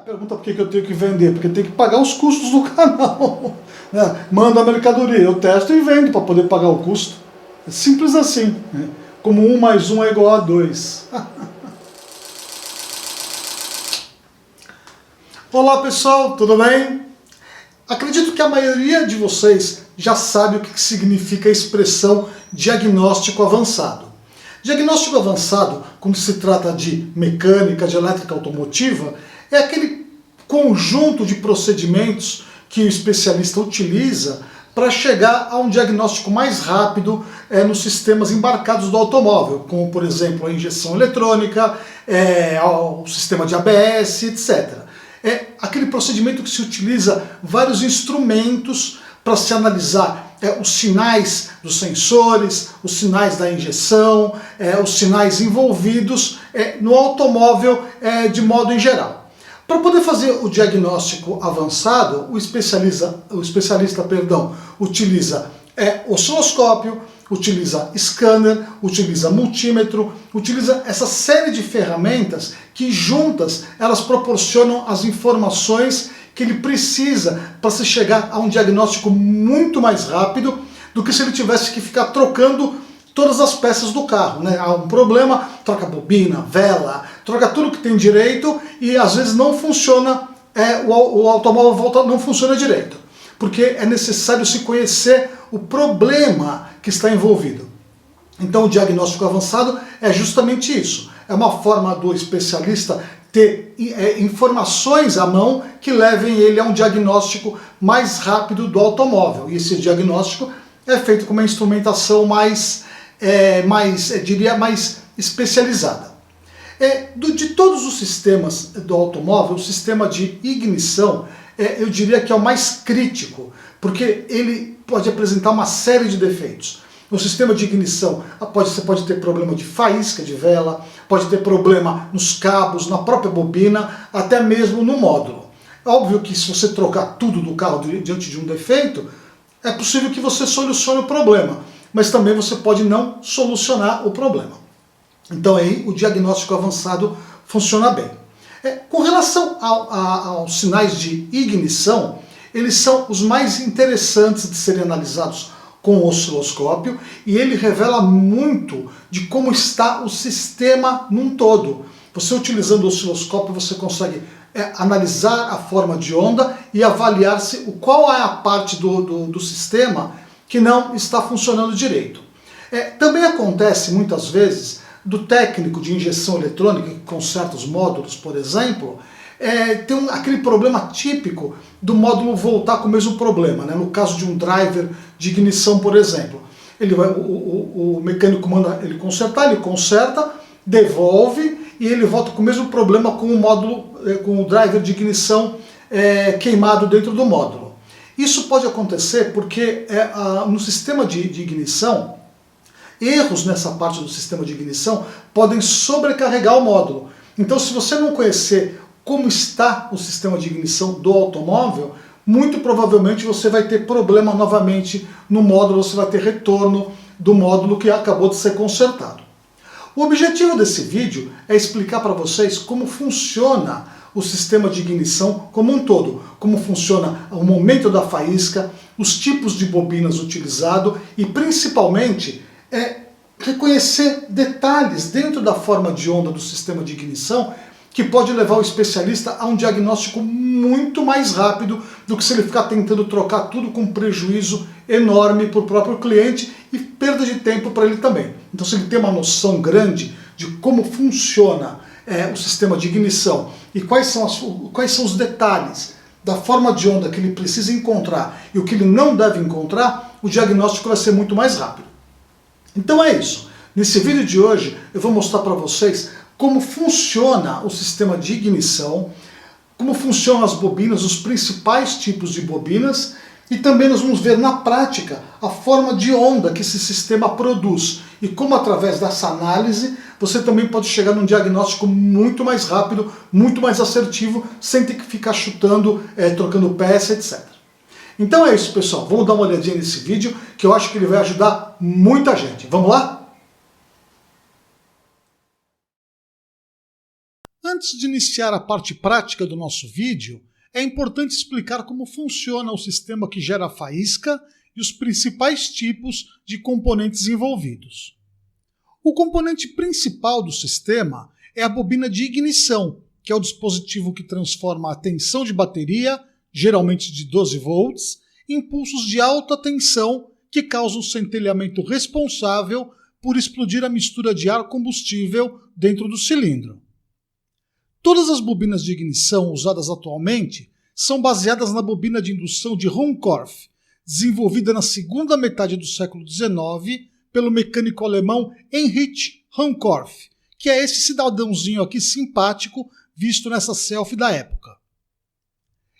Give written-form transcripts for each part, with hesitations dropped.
Pergunta por que eu tenho que vender, porque eu tenho que pagar os custos do canal. Manda a mercadoria, eu testo e vendo para poder pagar o custo. É simples assim, né? Como 1 mais 1 é igual a 2. Olá pessoal, tudo bem? Acredito que a maioria de vocês já sabe o que significa a expressão diagnóstico avançado. Diagnóstico avançado, quando se trata de mecânica, de elétrica automotiva, é aquele conjunto de procedimentos que o especialista utiliza para chegar a um diagnóstico mais rápido nos sistemas embarcados do automóvel, como por exemplo a injeção eletrônica, o sistema de ABS, etc. É aquele procedimento que se utiliza vários instrumentos para se analisar os sinais dos sensores, os sinais da injeção, os sinais envolvidos no automóvel de modo em geral. Para poder fazer o diagnóstico avançado, o especialista utiliza osciloscópio, utiliza scanner, utiliza multímetro, utiliza essa série de ferramentas que juntas elas proporcionam as informações que ele precisa para se chegar a um diagnóstico muito mais rápido do que se ele tivesse que ficar trocando todas as peças do carro, né? Há um problema, troca bobina, vela, troca tudo que tem direito e às vezes não funciona, o automóvel não funciona direito, porque é necessário se conhecer o problema que está envolvido. Então o diagnóstico avançado é justamente isso, é uma forma do especialista ter informações à mão que levem ele a um diagnóstico mais rápido do automóvel. E esse diagnóstico é feito com uma instrumentação mais especializada. De todos os sistemas do automóvel, o sistema de ignição, eu diria que é o mais crítico, porque ele pode apresentar uma série de defeitos. No sistema de ignição, você pode ter problema de faísca de vela, pode ter problema nos cabos, na própria bobina, até mesmo no módulo. Óbvio que se você trocar tudo do carro diante de um defeito, é possível que você solucione o problema, mas também você pode não solucionar o problema. Então aí o diagnóstico avançado funciona bem. Com relação aos sinais de ignição, eles são os mais interessantes de serem analisados com o osciloscópio e ele revela muito de como está o sistema num todo. Você utilizando o osciloscópio você consegue analisar a forma de onda e avaliar qual é a parte do sistema que não está funcionando direito. Também acontece muitas vezes do técnico de injeção eletrônica que conserta os módulos, por exemplo, tem aquele problema típico do módulo voltar com o mesmo problema, né? No caso de um driver de ignição, por exemplo. O mecânico manda ele conserta, devolve e ele volta com o mesmo problema com o módulo, com o driver de ignição queimado dentro do módulo. Isso pode acontecer porque no sistema de ignição, erros nessa parte do sistema de ignição podem sobrecarregar o módulo. Então, se você não conhecer como está o sistema de ignição do automóvel, muito provavelmente você vai ter problema novamente no módulo, você vai ter retorno do módulo que acabou de ser consertado. O objetivo desse vídeo é explicar para vocês como funciona o sistema de ignição como um todo, como funciona o momento da faísca, os tipos de bobinas utilizados e principalmente reconhecer detalhes dentro da forma de onda do sistema de ignição que pode levar o especialista a um diagnóstico muito mais rápido do que se ele ficar tentando trocar tudo com prejuízo enorme para o próprio cliente e perda de tempo para ele também. Então, se ele tem uma noção grande de como funciona o sistema de ignição e quais são os detalhes da forma de onda que ele precisa encontrar e o que ele não deve encontrar, o diagnóstico vai ser muito mais rápido. Então é isso. Nesse vídeo de hoje eu vou mostrar para vocês como funciona o sistema de ignição, como funcionam as bobinas, os principais tipos de bobinas e também nós vamos ver na prática a forma de onda que esse sistema produz e como através dessa análise você também pode chegar num diagnóstico muito mais rápido, muito mais assertivo, sem ter que ficar chutando, trocando peça, etc. Então é isso, pessoal. Vamos dar uma olhadinha nesse vídeo que eu acho que ele vai ajudar muita gente. Vamos lá? Antes de iniciar a parte prática do nosso vídeo, é importante explicar como funciona o sistema que gera a faísca e os principais tipos de componentes envolvidos. O componente principal do sistema é a bobina de ignição, que é o dispositivo que transforma a tensão de bateria, geralmente de 12 volts, em pulsos de alta tensão que causam o centelhamento responsável por explodir a mistura de ar combustível dentro do cilindro. Todas as bobinas de ignição usadas atualmente são baseadas na bobina de indução de Ruhmkorff, desenvolvida na segunda metade do século XIX pelo mecânico alemão Heinrich Ruhmkorff, que é esse cidadãozinho aqui simpático visto nessa selfie da época.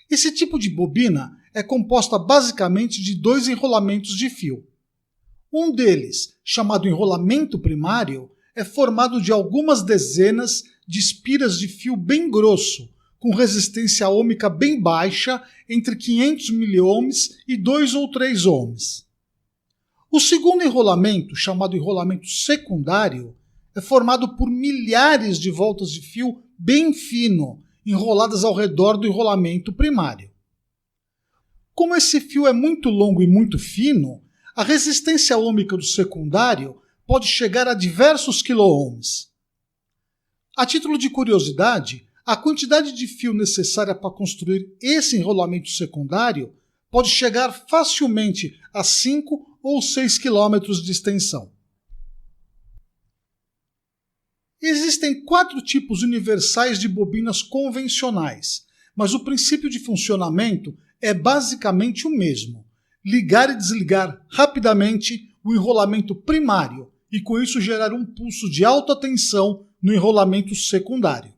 Esse tipo de bobina é composta basicamente de dois enrolamentos de fio. Um deles, chamado enrolamento primário, é formado de algumas dezenas de espiras de fio bem grosso, com resistência ohmica bem baixa, entre 500 miliohms e 2 ou 3 ohms. O segundo enrolamento, chamado enrolamento secundário, é formado por milhares de voltas de fio bem fino, enroladas ao redor do enrolamento primário. Como esse fio é muito longo e muito fino, a resistência ohmica do secundário pode chegar a diversos quiloohms. A título de curiosidade, a quantidade de fio necessária para construir esse enrolamento secundário pode chegar facilmente a 5 ou 6 km de extensão. Existem 4 tipos universais de bobinas convencionais, mas o princípio de funcionamento é basicamente o mesmo: ligar e desligar rapidamente o enrolamento primário e com isso gerar um pulso de alta tensão no enrolamento secundário.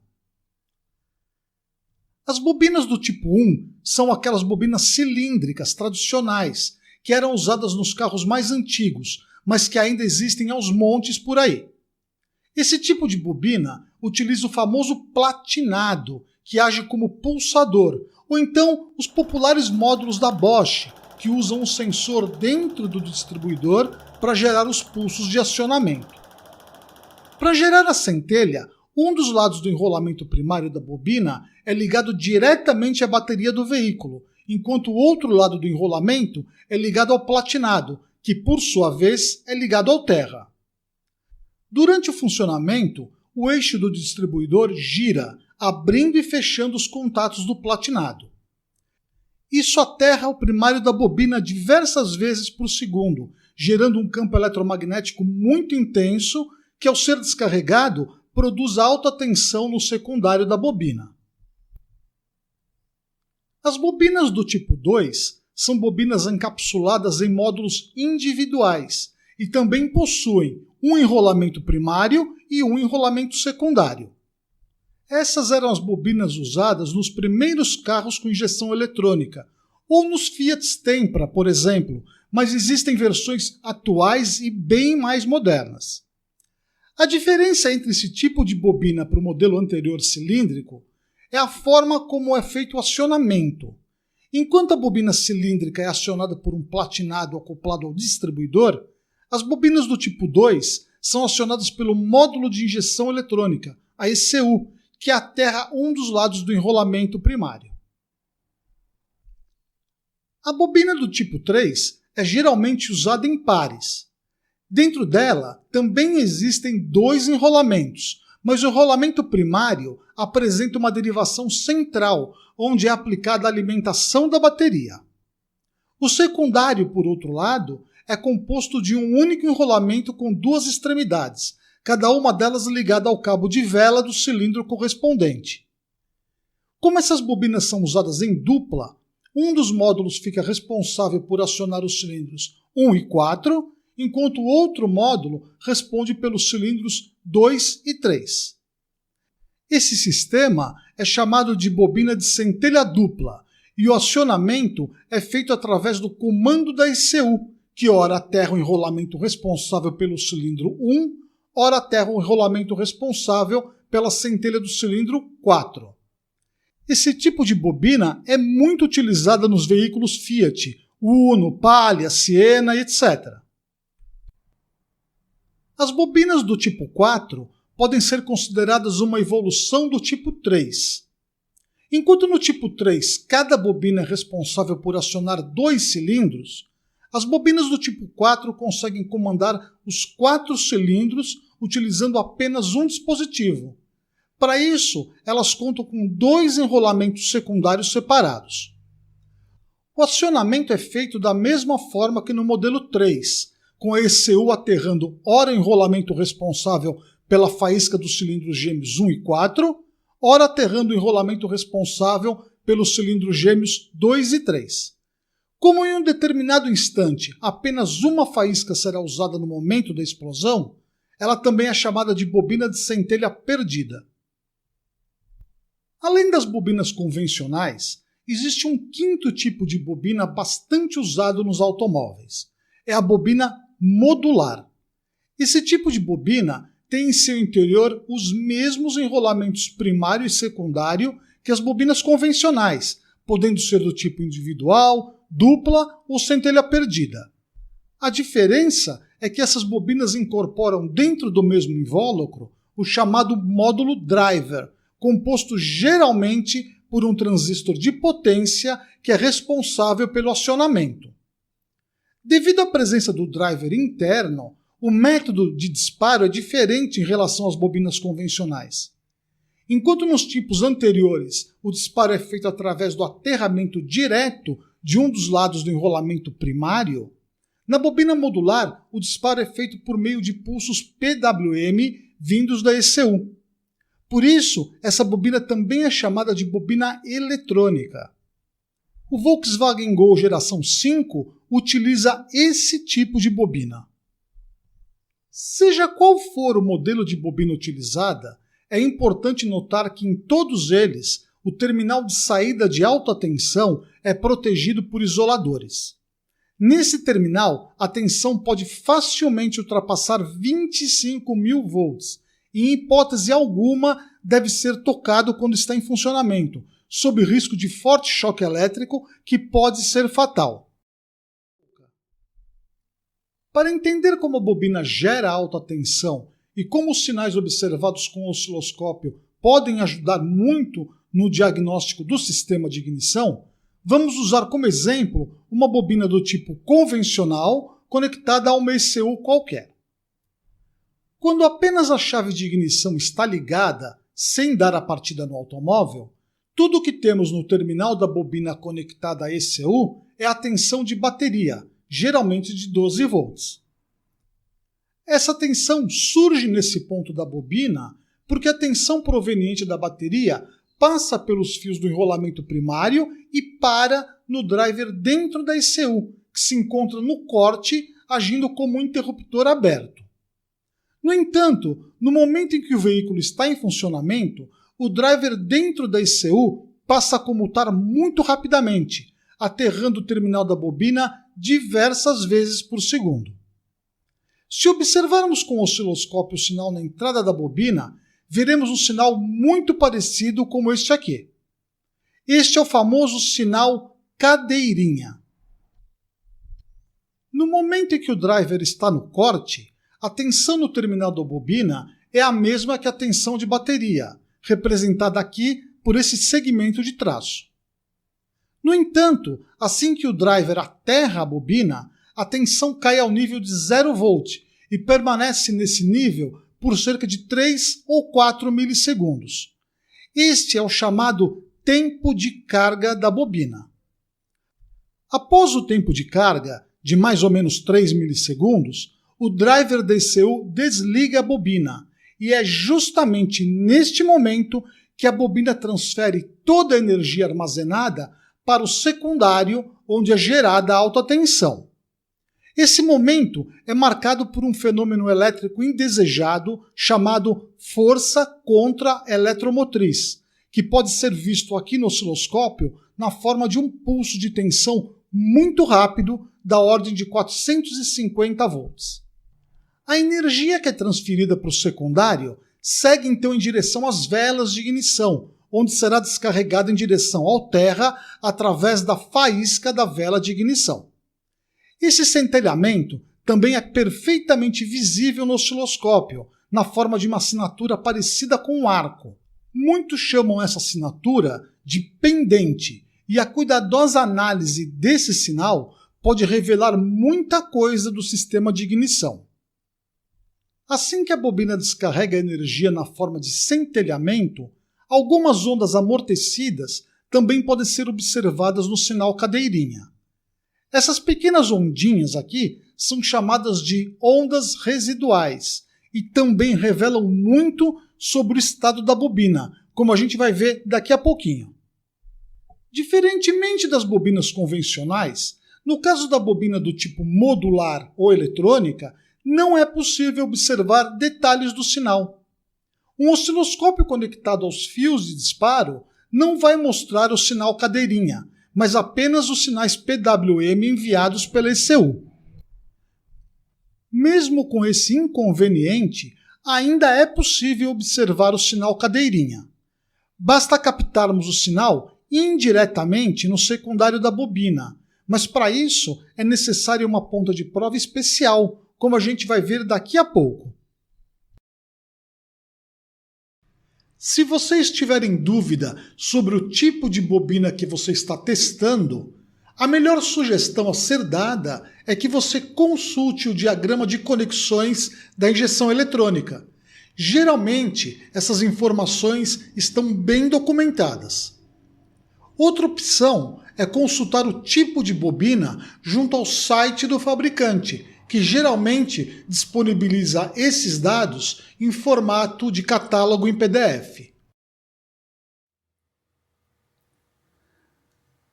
As bobinas do tipo 1 são aquelas bobinas cilíndricas tradicionais que eram usadas nos carros mais antigos, mas que ainda existem aos montes por aí. Esse tipo de bobina utiliza o famoso platinado, que age como pulsador, ou então os populares módulos da Bosch, que usam um sensor dentro do distribuidor para gerar os pulsos de acionamento. Para gerar a centelha, um dos lados do enrolamento primário da bobina é ligado diretamente à bateria do veículo, enquanto o outro lado do enrolamento é ligado ao platinado, que por sua vez é ligado ao terra. Durante o funcionamento, o eixo do distribuidor gira, abrindo e fechando os contatos do platinado. Isso aterra o primário da bobina diversas vezes por segundo, gerando um campo eletromagnético muito intenso que, ao ser descarregado, produz alta tensão no secundário da bobina. As bobinas do tipo 2 são bobinas encapsuladas em módulos individuais e também possuem um enrolamento primário e um enrolamento secundário. Essas eram as bobinas usadas nos primeiros carros com injeção eletrônica, ou nos Fiat Tempra, por exemplo, mas existem versões atuais e bem mais modernas. A diferença entre esse tipo de bobina para o modelo anterior cilíndrico é a forma como é feito o acionamento. Enquanto a bobina cilíndrica é acionada por um platinado acoplado ao distribuidor, as bobinas do tipo 2 são acionadas pelo módulo de injeção eletrônica, a ECU, que aterra um dos lados do enrolamento primário. A bobina do tipo 3 é geralmente usada em pares. Dentro dela também existem 2 enrolamentos, mas o enrolamento primário apresenta uma derivação central, onde é aplicada a alimentação da bateria. O secundário, por outro lado, é composto de um único enrolamento com 2 extremidades, cada uma delas ligada ao cabo de vela do cilindro correspondente. Como essas bobinas são usadas em dupla, um dos módulos fica responsável por acionar os cilindros 1 e 4, enquanto o outro módulo responde pelos cilindros 2 e 3. Esse sistema é chamado de bobina de centelha dupla e o acionamento é feito através do comando da ECU, que ora aterra o enrolamento responsável pelo cilindro 1, ora aterra o enrolamento responsável pela centelha do cilindro 4. Esse tipo de bobina é muito utilizada nos veículos Fiat, Uno, Palio, Siena, etc. As bobinas do tipo 4 podem ser consideradas uma evolução do tipo 3. Enquanto no tipo 3 cada bobina é responsável por acionar 2 cilindros, as bobinas do tipo 4 conseguem comandar os 4 cilindros utilizando apenas um dispositivo. Para isso, elas contam com 2 enrolamentos secundários separados. O acionamento é feito da mesma forma que no modelo 3, com a ECU aterrando ora o enrolamento responsável pela faísca dos cilindros gêmeos 1 e 4, ora aterrando o enrolamento responsável pelos cilindros gêmeos 2 e 3. Como em um determinado instante apenas uma faísca será usada no momento da explosão, ela também é chamada de bobina de centelha perdida. Além das bobinas convencionais, existe um quinto tipo de bobina bastante usado nos automóveis. É a bobina modular. Esse tipo de bobina tem em seu interior os mesmos enrolamentos primário e secundário que as bobinas convencionais, podendo ser do tipo individual, dupla ou centelha perdida. A diferença é que essas bobinas incorporam dentro do mesmo invólucro o chamado módulo driver, composto geralmente por um transistor de potência que é responsável pelo acionamento. Devido à presença do driver interno, o método de disparo é diferente em relação às bobinas convencionais. Enquanto nos tipos anteriores o disparo é feito através do aterramento direto de um dos lados do enrolamento primário, na bobina modular o disparo é feito por meio de pulsos PWM vindos da ECU. Por isso, essa bobina também é chamada de bobina eletrônica. O Volkswagen Gol geração 5 utiliza esse tipo de bobina. Seja qual for o modelo de bobina utilizada, é importante notar que em todos eles o terminal de saída de alta tensão é protegido por isoladores. Nesse terminal, a tensão pode facilmente ultrapassar 25.000 volts e, em hipótese alguma, deve ser tocado quando está em funcionamento, sob risco de forte choque elétrico que pode ser fatal. Para entender como a bobina gera alta tensão e como os sinais observados com o osciloscópio podem ajudar muito no diagnóstico do sistema de ignição, vamos usar como exemplo uma bobina do tipo convencional conectada a uma ECU qualquer. Quando apenas a chave de ignição está ligada, sem dar a partida no automóvel, tudo o que temos no terminal da bobina conectada à ECU é a tensão de bateria, geralmente de 12 volts. Essa tensão surge nesse ponto da bobina porque a tensão proveniente da bateria passa pelos fios do enrolamento primário e para no driver dentro da ECU, que se encontra no corte, agindo como um interruptor aberto. No entanto, no momento em que o veículo está em funcionamento, o driver dentro da ECU passa a comutar muito rapidamente, aterrando o terminal da bobina diversas vezes por segundo. Se observarmos com o osciloscópio o sinal na entrada da bobina, veremos um sinal muito parecido com este aqui. Este é o famoso sinal cadeirinha. No momento em que o driver está no corte, a tensão no terminal da bobina é a mesma que a tensão de bateria, representada aqui por esse segmento de traço. No entanto, assim que o driver aterra a bobina, a tensão cai ao nível de 0 volt e permanece nesse nível por cerca de 3 ou 4 milissegundos. Este é o chamado tempo de carga da bobina. Após o tempo de carga, de mais ou menos 3 milissegundos, o driver da ECU desliga a bobina, e é justamente neste momento que a bobina transfere toda a energia armazenada para o secundário, onde é gerada a alta tensão. Esse momento é marcado por um fenômeno elétrico indesejado chamado força contra-eletromotriz, que pode ser visto aqui no osciloscópio na forma de um pulso de tensão muito rápido da ordem de 450 volts. A energia que é transferida para o secundário segue então em direção às velas de ignição, onde será descarregada em direção ao terra através da faísca da vela de ignição. Esse centelhamento também é perfeitamente visível no osciloscópio, na forma de uma assinatura parecida com um arco. Muitos chamam essa assinatura de pendente, e a cuidadosa análise desse sinal pode revelar muita coisa do sistema de ignição. Assim que a bobina descarrega energia na forma de centelhamento, algumas ondas amortecidas também podem ser observadas no sinal cadeirinha. Essas pequenas ondinhas aqui são chamadas de ondas residuais e também revelam muito sobre o estado da bobina, como a gente vai ver daqui a pouquinho. Diferentemente das bobinas convencionais, no caso da bobina do tipo modular ou eletrônica, não é possível observar detalhes do sinal. Um osciloscópio conectado aos fios de disparo não vai mostrar o sinal cadeirinha, mas apenas os sinais PWM enviados pela ECU. Mesmo com esse inconveniente, ainda é possível observar o sinal cadeirinha. Basta captarmos o sinal indiretamente no secundário da bobina, mas para isso é necessária uma ponta de prova especial, como a gente vai ver daqui a pouco. Se você estiver em dúvida sobre o tipo de bobina que você está testando, a melhor sugestão a ser dada é que você consulte o diagrama de conexões da injeção eletrônica. Geralmente, essas informações estão bem documentadas. Outra opção é consultar o tipo de bobina junto ao site do fabricante, que geralmente disponibiliza esses dados em formato de catálogo em PDF.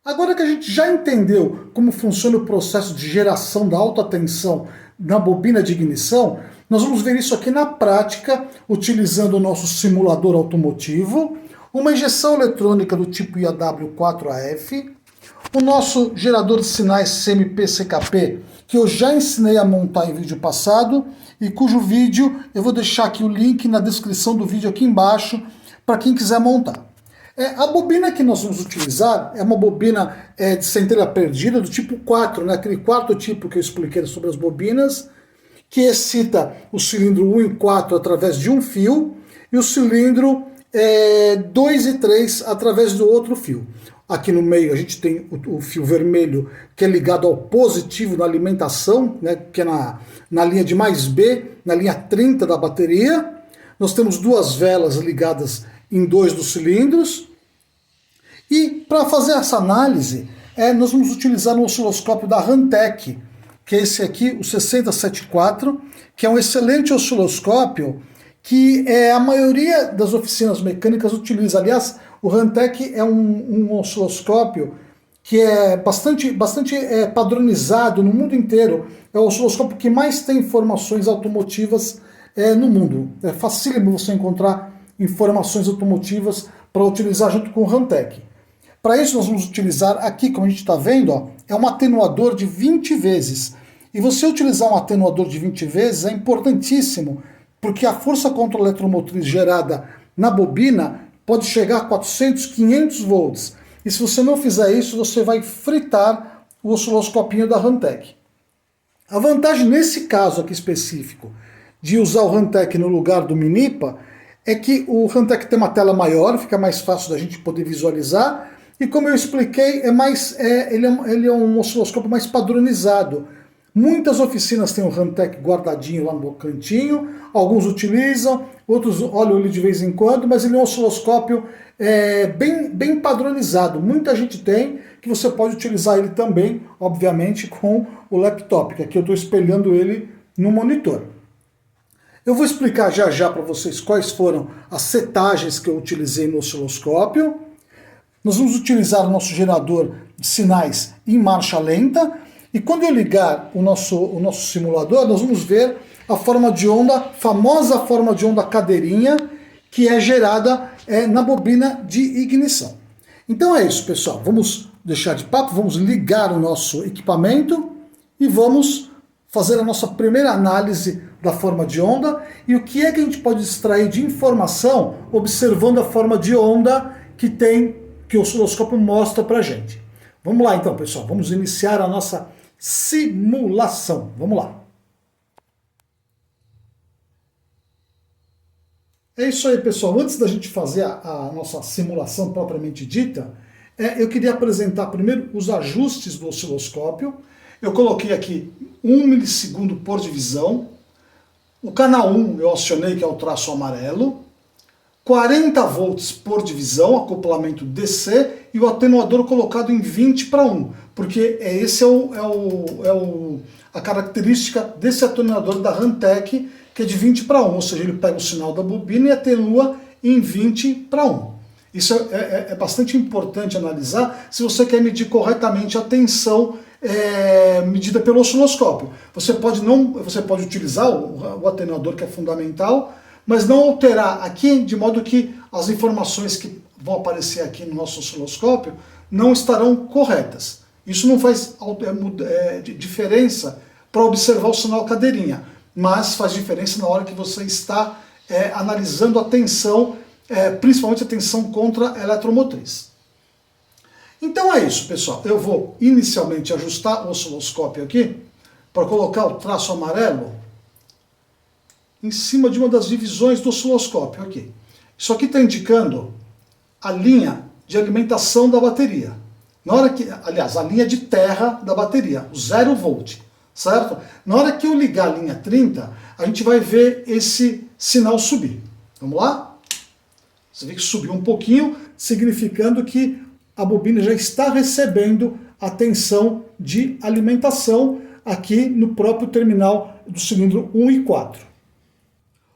Agora que a gente já entendeu como funciona o processo de geração da alta tensão na bobina de ignição, nós vamos ver isso aqui na prática, utilizando o nosso simulador automotivo, uma injeção eletrônica do tipo IAW4AF, o nosso gerador de sinais CMP-CKP, que eu já ensinei a montar em vídeo passado, e cujo vídeo eu vou deixar aqui o link na descrição do vídeo aqui embaixo, para quem quiser montar. A bobina que nós vamos utilizar é uma bobina de centelha perdida do tipo 4, né? Aquele quarto tipo que eu expliquei sobre as bobinas, que excita o cilindro 1 e 4 através de um fio, e o cilindro 2 e 3 através do outro fio. Aqui no meio a gente tem o fio vermelho, que é ligado ao positivo na alimentação, né, que é na linha de mais B, na linha 30 da bateria. Nós temos duas velas ligadas em dois dos cilindros. E para fazer essa análise, nós vamos utilizar um osciloscópio da Hantek, que é esse aqui, o 6074, que é um excelente osciloscópio que a maioria das oficinas mecânicas utiliza. Aliás, o Hantek é um osciloscópio que é bastante padronizado no mundo inteiro. É o osciloscópio que mais tem informações automotivas no mundo. É facílimo você encontrar informações automotivas para utilizar junto com o Hantek. Para isso nós vamos utilizar aqui, como a gente está vendo, ó, é um atenuador de 20 vezes. E você utilizar um atenuador de 20 vezes é importantíssimo, porque a força contra-eletromotriz gerada na bobina pode chegar a 400, 500 volts. E se você não fizer isso, você vai fritar o osciloscopinho da Hantek. A vantagem nesse caso aqui específico de usar o Hantek no lugar do Minipa é que o Hantek tem uma tela maior, fica mais fácil da gente poder visualizar, e como eu expliquei, ele é um osciloscópio mais padronizado. Muitas oficinas têm o Hantek guardadinho lá no cantinho, alguns utilizam, outros olham ele de vez em quando, mas ele é um osciloscópio bem padronizado. Muita gente tem, que você pode utilizar ele também, obviamente, com o laptop, que aqui eu estou espelhando ele no monitor. Eu vou explicar já já para vocês quais foram as setagens que eu utilizei no osciloscópio. Nós vamos utilizar o nosso gerador de sinais em marcha lenta, e quando eu ligar o nosso simulador, nós vamos ver a forma de onda, famosa forma de onda cadeirinha, que é gerada na bobina de ignição. Então é isso, pessoal. Vamos deixar de papo, vamos ligar o nosso equipamento e vamos fazer a nossa primeira análise da forma de onda e o que é que a gente pode extrair de informação observando a forma de onda que o osciloscópio mostra para a gente. Vamos lá então, pessoal. Vamos iniciar a nossa simulação. Vamos lá. É isso aí, pessoal. Antes da gente fazer a nossa simulação propriamente dita, eu queria apresentar primeiro os ajustes do osciloscópio. Eu coloquei aqui 1 milissegundo por divisão. O canal 1 eu acionei, que é o traço amarelo. 40 volts por divisão, acoplamento DC, e o atenuador colocado em 20:1, porque esse a característica desse atenuador da Rantek, que é de 20:1, ou seja, ele pega o sinal da bobina e atenua em 20:1. Isso é bastante importante analisar se você quer medir corretamente a tensão medida pelo osciloscópio. Você pode utilizar o atenuador, que é fundamental, mas não alterar aqui, de modo que as informações que vão aparecer aqui no nosso osciloscópio não estarão corretas. Isso não faz diferença para observar o sinal cadeirinha, mas faz diferença na hora que você está analisando a tensão, principalmente a tensão contra-eletromotriz. Então é isso, pessoal. Eu vou inicialmente ajustar o osciloscópio aqui, para colocar o traço amarelo em cima de uma das divisões do osciloscópio aqui. Isso aqui está indicando a linha de alimentação da bateria. Na hora que, aliás, a linha de terra da bateria, o 0 volt, certo? Na hora que eu ligar a linha 30, a gente vai ver esse sinal subir. Vamos lá? Você vê que subiu um pouquinho, significando que a bobina já está recebendo a tensão de alimentação aqui no próprio terminal do cilindro 1 e 4.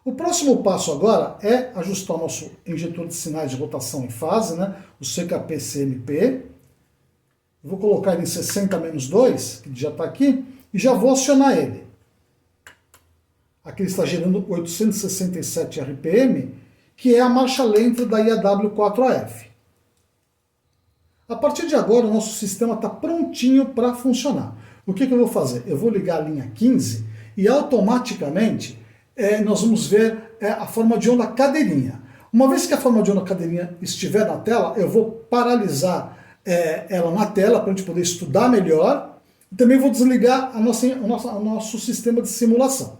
O próximo passo agora é ajustar o nosso injetor de sinais de rotação em fase, né? O CKP-CMP. Vou colocar ele em 60-2, que já está aqui, e já vou acionar ele. Aqui ele está gerando 867 RPM, que é a marcha lenta da IAW4AF. A partir de agora, o nosso sistema está prontinho para funcionar. O que eu vou fazer? Eu vou ligar a linha 15 e automaticamente nós vamos ver a forma de onda cadeirinha. Uma vez que a forma de onda cadeirinha estiver na tela, eu vou paralisar ela na tela para a gente poder estudar melhor. E também vou desligar o nosso sistema de simulação.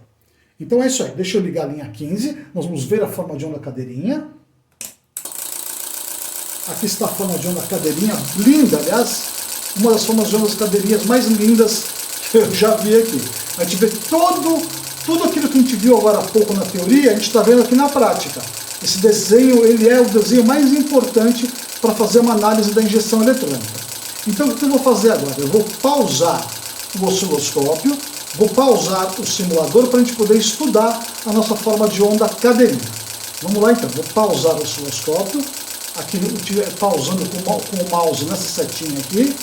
Então é isso aí. Deixa eu ligar a linha 15. Nós vamos ver a forma de onda cadeirinha. Aqui está a forma de onda cadeirinha, linda, aliás, uma das formas de ondas cadeirinhas mais lindas que eu já vi aqui. A gente vê tudo aquilo que a gente viu agora há pouco na teoria, a gente está vendo aqui na prática. Esse desenho, ele é o desenho mais importante para fazer uma análise da injeção eletrônica. Então o que eu vou fazer agora? Eu vou pausar o osciloscópio, vou pausar o simulador para a gente poder estudar a nossa forma de onda cadeirinha. Vamos lá então, vou pausar o osciloscópio. Aqui pausando com o mouse nessa setinha aqui.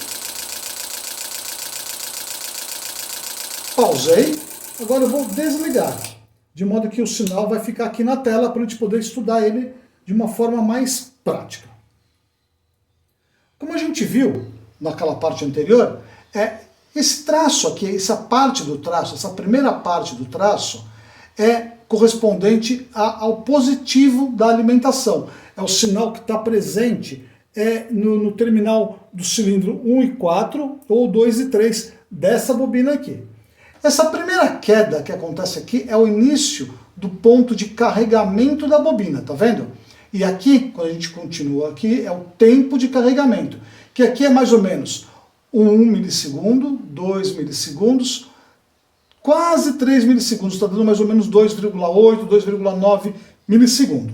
Pausei. Agora eu vou desligar, de modo que o sinal vai ficar aqui na tela para a gente poder estudar ele de uma forma mais prática. Como a gente viu naquela parte anterior, esse traço aqui, essa parte do traço, essa primeira parte do traço, é correspondente ao positivo da alimentação. É o sinal que está presente no terminal do cilindro 1 e 4, ou 2 e 3, dessa bobina aqui. Essa primeira queda que acontece aqui é o início do ponto de carregamento da bobina, tá vendo? E aqui, quando a gente continua aqui, é o tempo de carregamento, que aqui é mais ou menos 1 milissegundo, 2 milissegundos, quase 3 milissegundos, está dando mais ou menos 2,8, 2,9 milissegundo.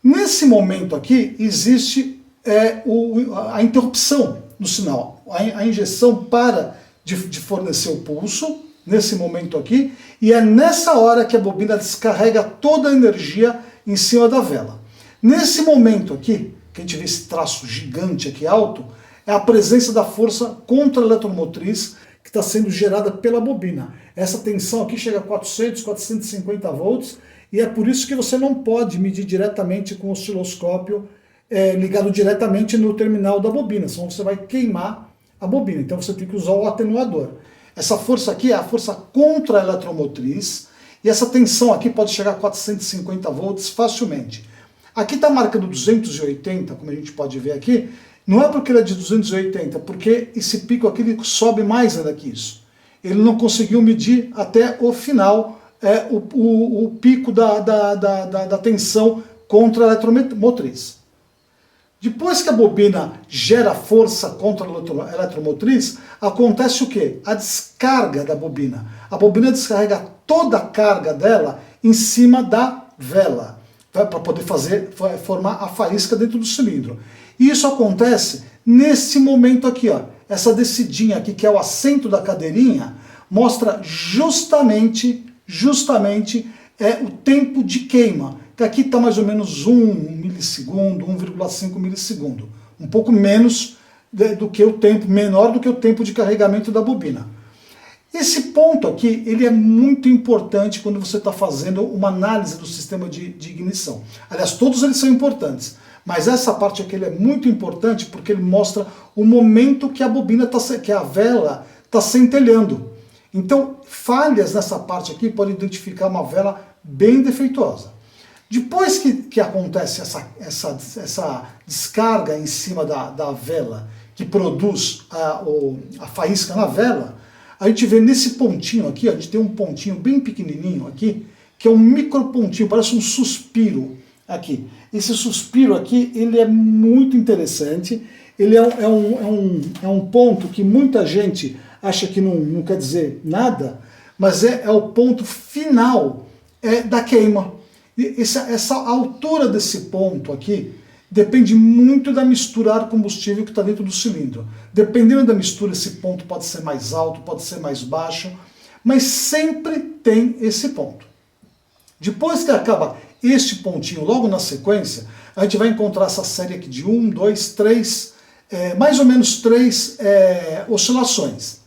Nesse momento aqui, existe a interrupção do sinal. A injeção para de fornecer o pulso, nesse momento aqui, e é nessa hora que a bobina descarrega toda a energia em cima da vela. Nesse momento aqui, que a gente vê esse traço gigante aqui alto, é a presença da força contra-eletromotriz que está sendo gerada pela bobina. Essa tensão aqui chega a 400, 450 volts, e é por isso que você não pode medir diretamente com o osciloscópio ligado diretamente no terminal da bobina, senão você vai queimar a bobina. Então você tem que usar o atenuador. Essa força aqui é a força contra-eletromotriz, e essa tensão aqui pode chegar a 450 volts facilmente. Aqui está marcando 280, como a gente pode ver aqui. Não é porque ele é de 280, porque esse pico aqui ele sobe mais ainda que isso. Ele não conseguiu medir até o final o pico da tensão contra a eletromotriz. Depois que a bobina gera força contra a eletromotriz, acontece o quê? A descarga da bobina. A bobina descarrega toda a carga dela em cima da vela, para poder formar a faísca dentro do cilindro. E isso acontece nesse momento aqui, ó. Essa descidinha aqui, que é o assento da cadeirinha, mostra justamente o tempo de queima, que aqui está mais ou menos 1 milissegundo, 1,5 milissegundo. Um pouco menos do que o tempo, menor do que o tempo de carregamento da bobina. Esse ponto aqui, ele é muito importante quando você está fazendo uma análise do sistema de ignição. Aliás, todos eles são importantes, mas essa parte aqui ele é muito importante porque ele mostra o momento que a bobina que a vela está centelhando. Então, falhas nessa parte aqui podem identificar uma vela bem defeituosa. Depois que acontece essa descarga em cima da vela, que produz a faísca na vela, a gente vê nesse pontinho aqui, ó, a gente tem um pontinho bem pequenininho aqui, que é um micro pontinho, parece um suspiro aqui. Esse suspiro aqui, ele é muito interessante, ele é um ponto que muita gente acha que não quer dizer nada, mas é o ponto final da queima. Essa altura desse ponto aqui depende muito da mistura ar-combustível que está dentro do cilindro. Dependendo da mistura, esse ponto pode ser mais alto, pode ser mais baixo, mas sempre tem esse ponto. Depois que acaba este pontinho, logo na sequência, a gente vai encontrar essa série aqui de 1, 2, 3, mais ou menos 3 oscilações.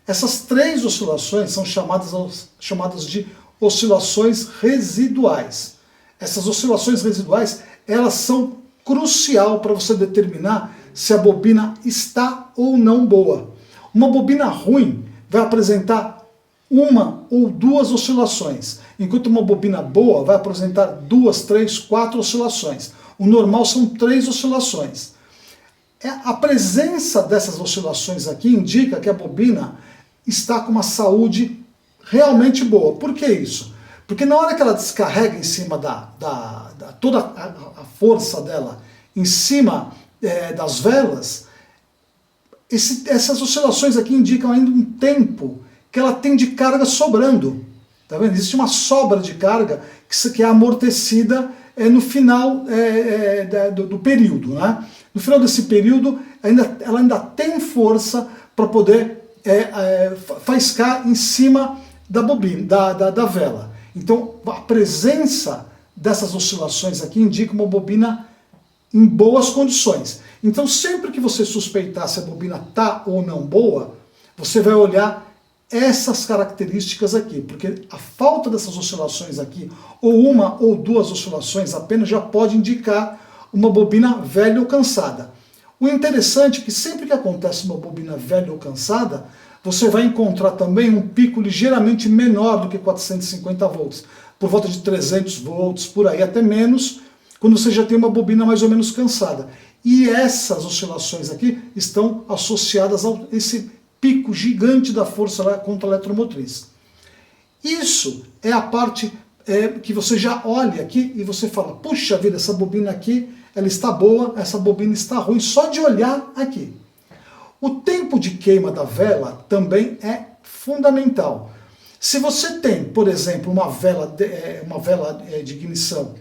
Essas 3 oscilações são chamadas de oscilações residuais. Essas oscilações residuais, elas são crucial para você determinar se a bobina está ou não boa. Uma bobina ruim vai apresentar 1 ou 2 oscilações, enquanto uma bobina boa vai apresentar 2, 3, 4 oscilações. O normal são 3 oscilações. A presença dessas oscilações aqui indica que a bobina está com uma saúde realmente boa. Por que isso? Porque na hora que ela descarrega em cima toda a força dela em cima das velas, essas oscilações aqui indicam ainda um tempo que ela tem de carga sobrando. Tá vendo? Existe uma sobra de carga que é amortecida no final do período. Né? No final desse período, ela ainda tem força para poder faiscar em cima da bobina, da vela. Então, a presença dessas oscilações aqui indica uma bobina em boas condições. Então, sempre que você suspeitar se a bobina está ou não boa, você vai olhar essas características aqui, porque a falta dessas oscilações aqui, ou 1 ou 2 oscilações apenas, já pode indicar uma bobina velha ou cansada. O interessante é que sempre que acontece uma bobina velha ou cansada, você vai encontrar também um pico ligeiramente menor do que 450 volts, por volta de 300 volts, por aí, até menos, quando você já tem uma bobina mais ou menos cansada. E essas oscilações aqui estão associadas a esse pico gigante da força contra a eletromotriz. Isso é a parte que você já olha aqui e você fala, puxa vida, essa bobina aqui, ela está boa, essa bobina está ruim, só de olhar aqui. O tempo de queima da vela também é fundamental. Se você tem, por exemplo, uma vela de ignição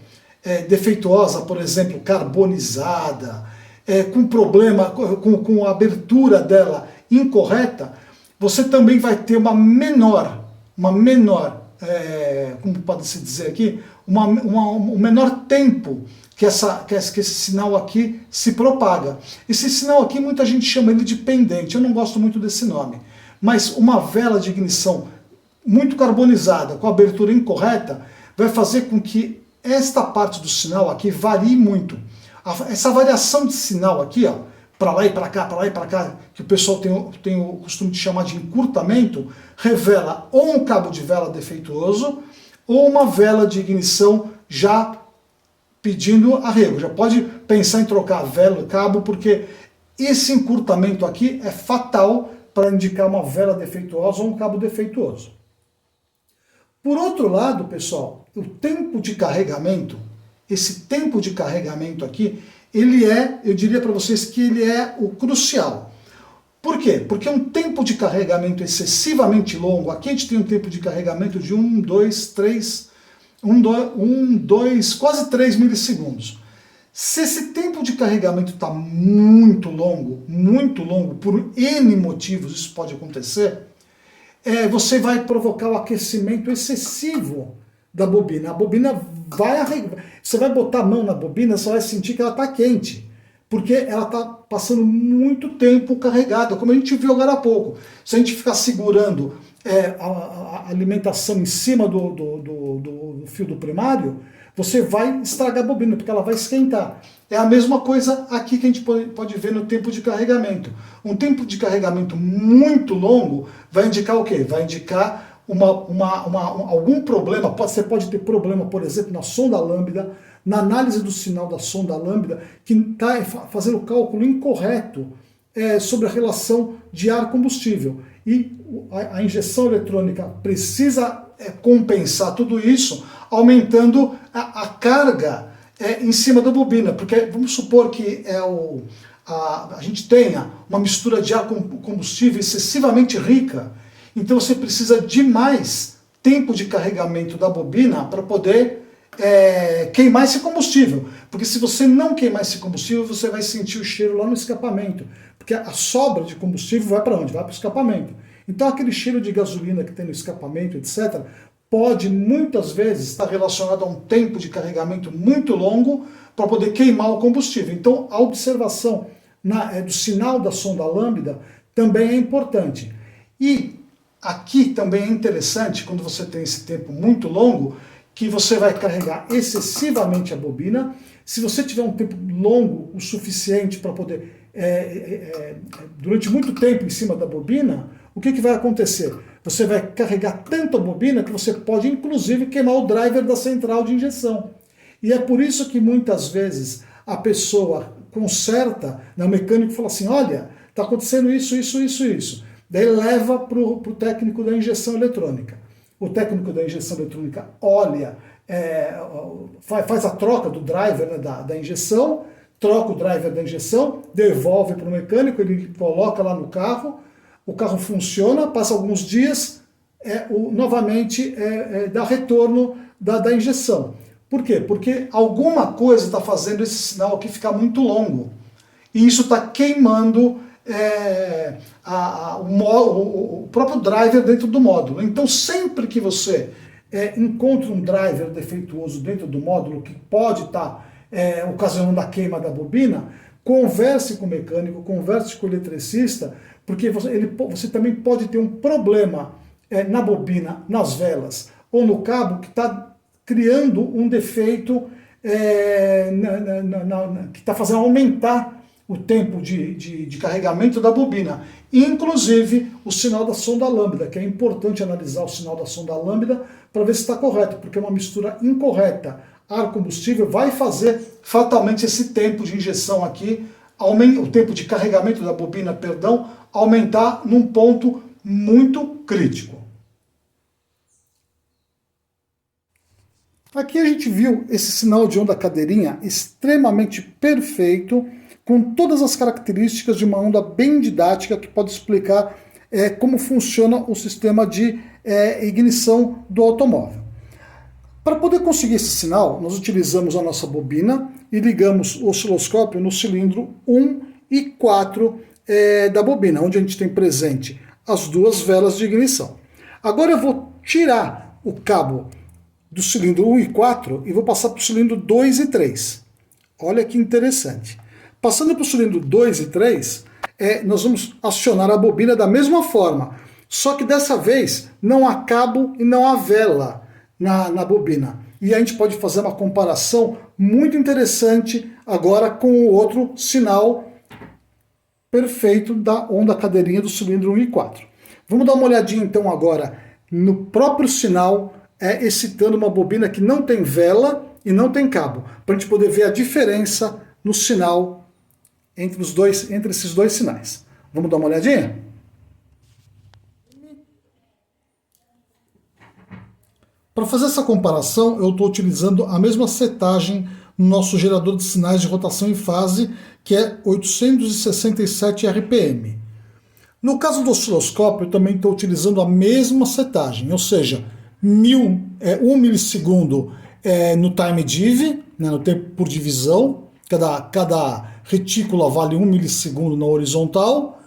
defeituosa, por exemplo, carbonizada, com problema, com a abertura dela incorreta, você também vai ter uma menor, como pode-se dizer aqui, um menor tempo que esse sinal aqui se propaga. Esse sinal aqui muita gente chama ele de pendente, eu não gosto muito desse nome, mas uma vela de ignição muito carbonizada, com a abertura incorreta, vai fazer com que esta parte do sinal aqui varie muito. Essa variação de sinal aqui, ó, para lá e para cá, para lá e para cá, que o pessoal tem o costume de chamar de encurtamento, revela ou um cabo de vela defeituoso ou uma vela de ignição já pedindo arrego. Já pode pensar em trocar a vela, o cabo, porque esse encurtamento aqui é fatal para indicar uma vela defeituosa ou um cabo defeituoso. Por outro lado, pessoal, o tempo de carregamento esse tempo de carregamento aqui, ele é, eu diria para vocês que ele é o crucial. Por quê? Porque um tempo de carregamento excessivamente longo, aqui a gente tem um tempo de carregamento de 2, quase 3 milissegundos. Se esse tempo de carregamento está muito longo, por N motivos isso pode acontecer, você vai provocar o aquecimento excessivo da bobina. A bobina você vai botar a mão na bobina, você vai sentir que ela está quente, porque ela está passando muito tempo carregada, como a gente viu agora há pouco. Se a gente ficar segurando a alimentação em cima do fio do primário, você vai estragar a bobina, porque ela vai esquentar. É a mesma coisa aqui que a gente pode ver no tempo de carregamento. Um tempo de carregamento muito longo vai indicar o quê? Vai indicar algum problema. Você pode ter problema, por exemplo, na sonda lambda, na análise do sinal da sonda lambda, que está fazendo o cálculo incorreto sobre a relação de ar-combustível. E a injeção eletrônica precisa compensar tudo isso, aumentando a carga em cima da bobina, porque vamos supor que a gente tenha uma mistura de ar com combustível excessivamente rica, então você precisa de mais tempo de carregamento da bobina para poder queimar esse combustível, porque se você não queimar esse combustível, você vai sentir o cheiro lá no escapamento, porque a sobra de combustível vai para onde? Vai para o escapamento. Então aquele cheiro de gasolina que tem no escapamento, etc., pode muitas vezes estar relacionado a um tempo de carregamento muito longo para poder queimar o combustível. Então a observação do sinal da sonda lambda também é importante. E aqui também é interessante, quando você tem esse tempo muito longo, que você vai carregar excessivamente a bobina. Se você tiver um tempo longo o suficiente para poder, durante muito tempo em cima da bobina, o que vai acontecer? Você vai carregar tanto a bobina que você pode, inclusive, queimar o driver da central de injeção. E é por isso que muitas vezes a pessoa conserta, o mecânico fala assim, olha, está acontecendo isso, isso, isso, isso. Daí leva para o técnico da injeção eletrônica. O técnico da injeção eletrônica olha, faz a troca do driver, né, da injeção, troca o driver da injeção, devolve para o mecânico, ele coloca lá no carro, o carro funciona, passa alguns dias, novamente dá retorno da injeção. Por quê? Porque alguma coisa está fazendo esse sinal aqui ficar muito longo. E isso está queimando o próprio driver dentro do módulo. Então sempre que você encontra um driver defeituoso dentro do módulo, que pode estar ocasionando a queima da bobina, converse com o mecânico, converse com o eletricista, porque você também pode ter um problema na bobina, nas velas, ou no cabo, que está criando um defeito que está fazendo aumentar o tempo de carregamento da bobina. Inclusive o sinal da sonda lambda, que é importante analisar o sinal da sonda lambda para ver se está correto, porque uma mistura incorreta ar-combustível vai fazer fatalmente esse tempo de injeção aqui, o tempo de carregamento da bobina, perdão, aumentar num ponto muito crítico. Aqui a gente viu esse sinal de onda cadeirinha extremamente perfeito, com todas as características de uma onda bem didática que pode explicar como funciona o sistema de ignição do automóvel. Para poder conseguir esse sinal, nós utilizamos a nossa bobina e ligamos o osciloscópio no cilindro 1 e 4 da bobina, onde a gente tem presente as duas velas de ignição. Agora eu vou tirar o cabo do cilindro 1 e 4 e vou passar para o cilindro 2 e 3. Olha que interessante. Passando para o cilindro 2 e 3, nós vamos acionar a bobina da mesma forma, só que dessa vez não há cabo e não há vela na bobina. E a gente pode fazer uma comparação muito interessante agora com o outro sinal perfeito da onda cadeirinha do cilindro 1 e 4. Vamos dar uma olhadinha então agora no próprio sinal, excitando uma bobina que não tem vela e não tem cabo, para a gente poder ver a diferença no sinal entre esses dois sinais. Vamos dar uma olhadinha? Para fazer essa comparação, eu estou utilizando a mesma setagem no nosso gerador de sinais de rotação em fase, que é 867 RPM. No caso do osciloscópio, eu também estou utilizando a mesma setagem, ou seja, 1 milissegundo no time div, né, no tempo por divisão, cada retícula vale 1 milissegundo na horizontal,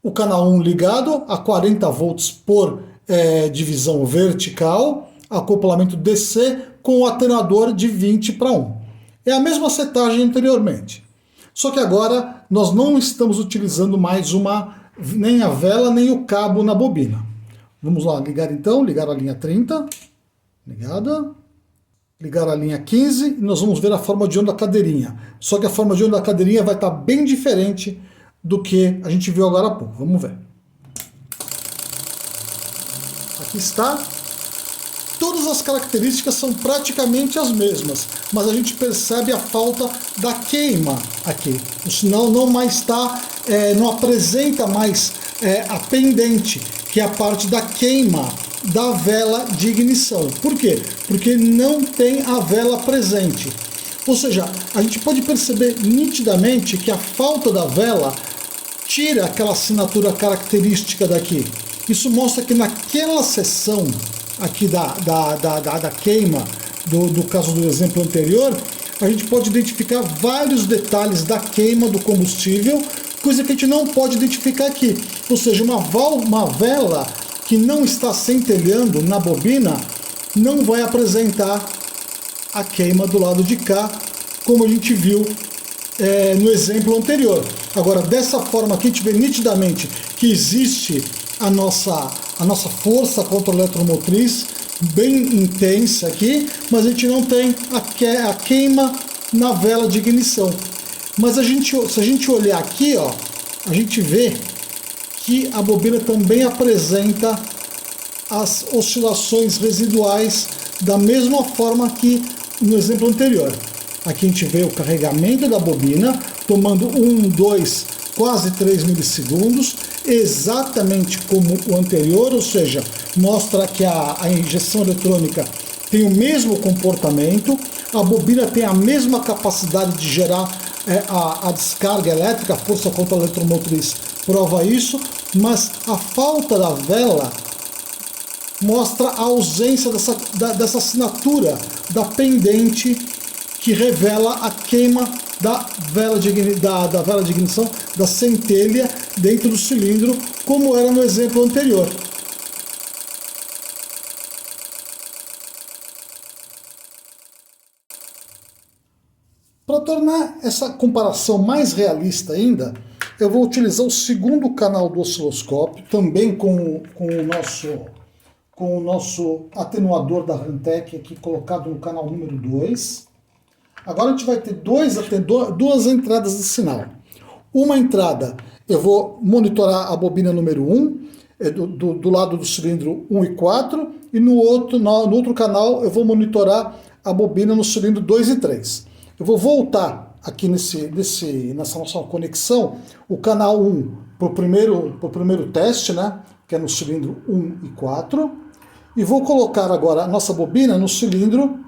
o canal 1 ligado a 40 volts por divisão vertical, acoplamento DC com o atenuador de 20 para 1. É a mesma setagem anteriormente. Só que agora nós não estamos utilizando mais nem a vela nem o cabo na bobina. Vamos lá, ligar então, ligar a linha 30, ligada, ligar a linha 15 e nós vamos ver a forma de onda da cadeirinha. Só que a forma de onda da cadeirinha vai estar bem diferente do que a gente viu agora há pouco. Vamos ver. Aqui está. Todas as características são praticamente as mesmas, mas a gente percebe a falta da queima aqui. O sinal não apresenta mais a pendente, que é a parte da queima da vela de ignição. Por quê? Porque não tem a vela presente. Ou seja, a gente pode perceber nitidamente que a falta da vela tira aquela assinatura característica daqui. Isso mostra que naquela seção aqui da queima, do caso do exemplo anterior, a gente pode identificar vários detalhes da queima do combustível, coisa que a gente não pode identificar aqui. Ou seja, uma vela que não está centelhando na bobina não vai apresentar a queima do lado de cá, como a gente viu no exemplo anterior. Agora, dessa forma aqui, a gente vê nitidamente que existe a nossa força contra a eletromotriz bem intensa aqui, mas a gente não tem a queima na vela de ignição. Mas se a gente olhar aqui, ó, a gente vê que a bobina também apresenta as oscilações residuais da mesma forma que no exemplo anterior. Aqui a gente vê o carregamento da bobina, tomando 1, 2, quase 3 milissegundos, exatamente como o anterior, ou seja, mostra que a injeção eletrônica tem o mesmo comportamento, a bobina tem a mesma capacidade de gerar a descarga elétrica, a força contra a eletromotriz prova isso, mas a falta da vela mostra a ausência dessa assinatura da pendente que revela a queima da vela de ignição, da centelha dentro do cilindro, como era no exemplo anterior. Para tornar essa comparação mais realista ainda, eu vou utilizar o segundo canal do osciloscópio, também com o nosso atenuador da Rantek aqui colocado no canal número 2. Agora a gente vai ter duas entradas de sinal. Uma entrada, eu vou monitorar a bobina número 1, do lado do cilindro 1 e 4, e no outro canal eu vou monitorar a bobina no cilindro 2 e 3. Eu vou voltar aqui nessa nossa conexão, o canal 1 para o primeiro teste, né, que é no cilindro 1 e 4, e vou colocar agora a nossa bobina no cilindro